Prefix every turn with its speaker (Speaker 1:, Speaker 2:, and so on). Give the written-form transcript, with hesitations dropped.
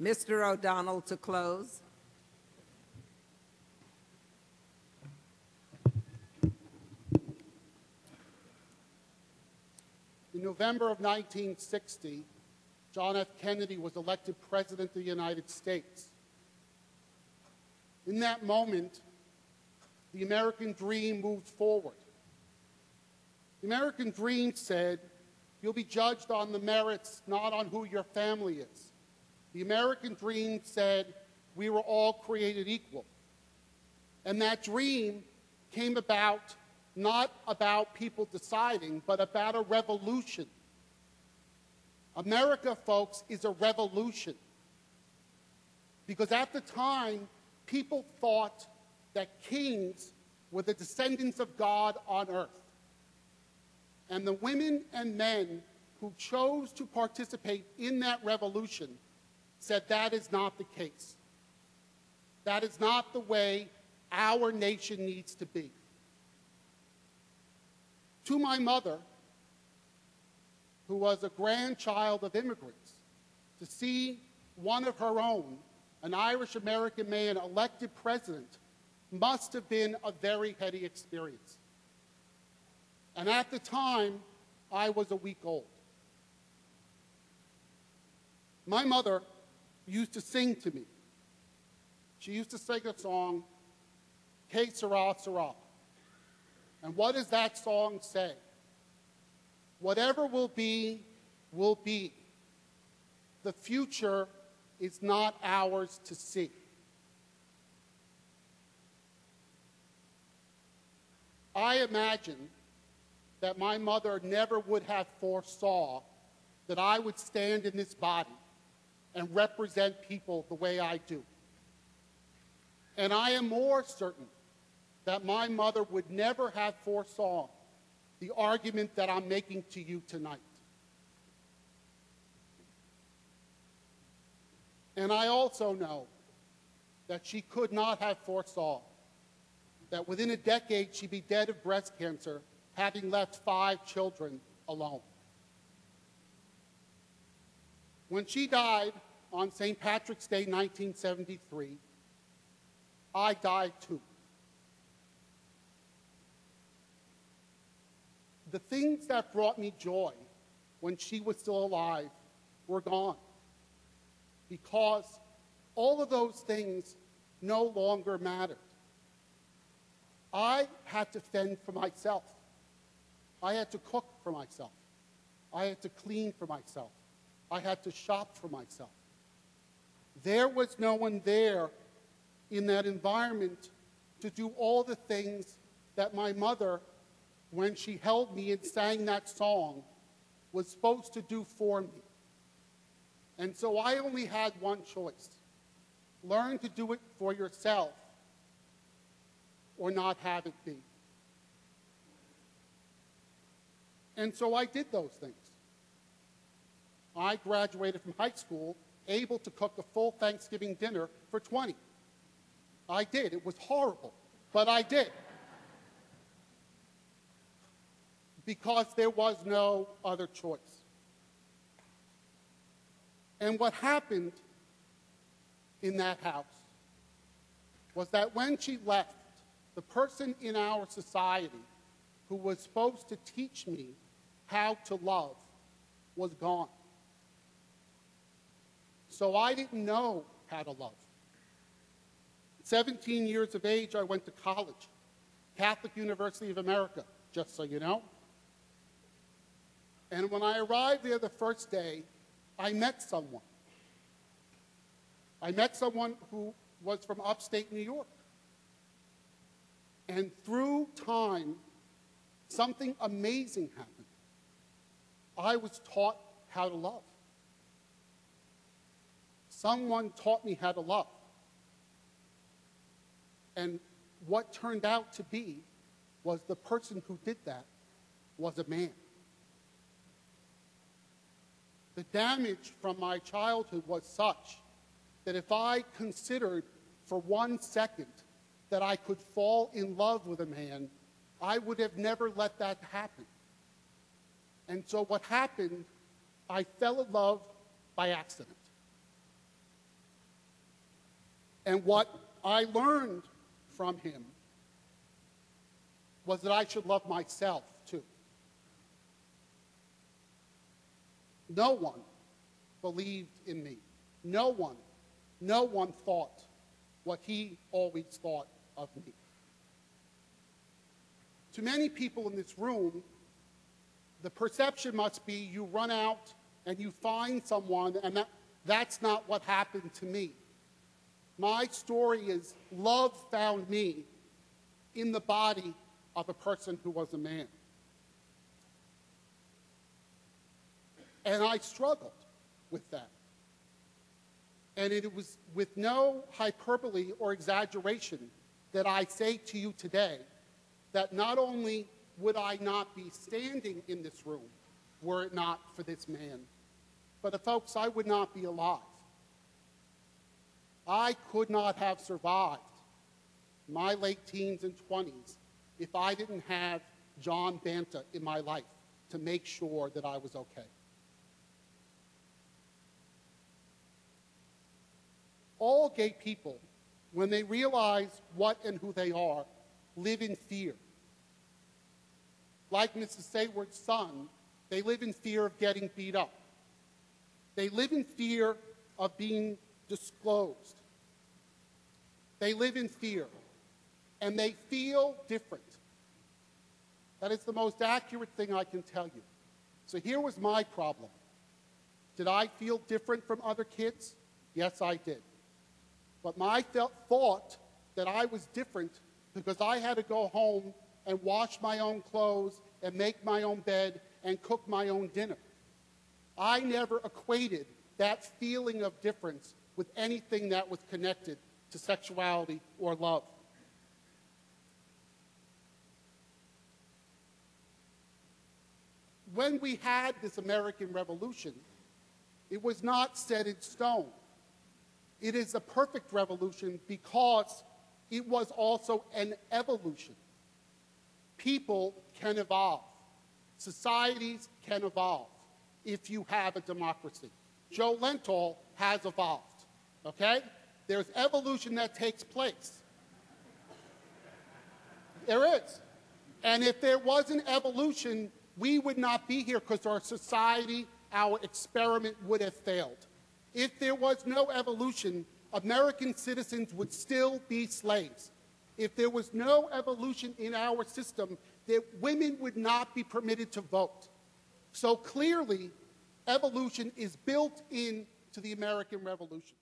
Speaker 1: Mr. O'Donnell to close.
Speaker 2: In November of 1960, John F. Kennedy was elected President of the United States. In that moment, the American dream moved forward. The American dream said, you'll be judged on the merits, not on who your family is. The American dream said, we were all created equal. And that dream came about, not about people deciding, but about a revolution. America, folks, is a revolution. Because at the time, people thought that kings were the descendants of God on earth. And the women and men who chose to participate in that revolution said that is not the case. That is not the way our nation needs to be. To my mother, who was a grandchild of immigrants, to see one of her own, an Irish-American man, elected president, must have been a very heady experience. And at the time, I was a week old. My mother used to sing to me. She used to sing a song, Que Sera, Sera. And what does that song say? Whatever will be, will be. The future is not ours to see. I imagine that my mother never would have foresaw that I would stand in this body and represent people the way I do. And I am more certain that my mother would never have foresaw the argument that I'm making to you tonight. And I also know that she could not have foresaw that within a decade she'd be dead of breast cancer, having left 5 children alone. When she died on St. Patrick's Day, 1973, I died too. The things that brought me joy when she was still alive were gone, because all of those things no longer mattered. I had to fend for myself. I had to cook for myself. I had to clean for myself. I had to shop for myself. There was no one there in that environment to do all the things that my mother, when she held me and sang that song, was supposed to do for me. And so I only had one choice: learn to do it for yourself or not have it be. And so I did those things. I graduated from high school able to cook a full Thanksgiving dinner for 20. I did. It was horrible, but I did. Because there was no other choice. And what happened in that house was that when she left, the person in our society who was supposed to teach me how to love was gone. So I didn't know how to love. At 17 years of age, I went to college, Catholic University of America, just so you know. And when I arrived there the first day, I met someone. I met someone who was from upstate New York. And through time, something amazing happened. I was taught how to love. Someone taught me how to love. And what turned out to be was the person who did that was a man. The damage from my childhood was such that if I considered for 1 second that I could fall in love with a man, I would have never let that happen. And so what happened, I fell in love by accident. And what I learned from him was that I should love myself too. No one believed in me. No one thought what he always thought of me. To many people in this room, the perception must be you run out and you find someone, and that's not what happened to me. My story is love found me in the body of a person who was a man. And I struggled with that. And it was with no hyperbole or exaggeration that I say to you today that not only would I not be standing in this room were it not for this man, but folks, I would not be alive. I could not have survived my late teens and 20s if I didn't have John Banta in my life to make sure that I was okay. All gay people, when they realize what and who they are, live in fear. Like Mrs. Sayward's son, they live in fear of getting beat up. They live in fear of being disclosed. They live in fear, and they feel different. That is the most accurate thing I can tell you. So here was my problem. Did I feel different from other kids? Yes, I did. But my thought that I was different because I had to go home and wash my own clothes and make my own bed and cook my own dinner. I never equated that feeling of difference with anything that was connected to sexuality or love. When we had this American Revolution, it was not set in stone. It is a perfect revolution because it was also an evolution. People can evolve. Societies can evolve if you have a democracy. Joe Lenthal has evolved, okay? There's evolution that takes place. There is. And if there wasn't evolution, we would not be here because our society, our experiment would have failed. If there was no evolution, American citizens would still be slaves. If there was no evolution in our system, that women would not be permitted to vote. So clearly, evolution is built into the American Revolution.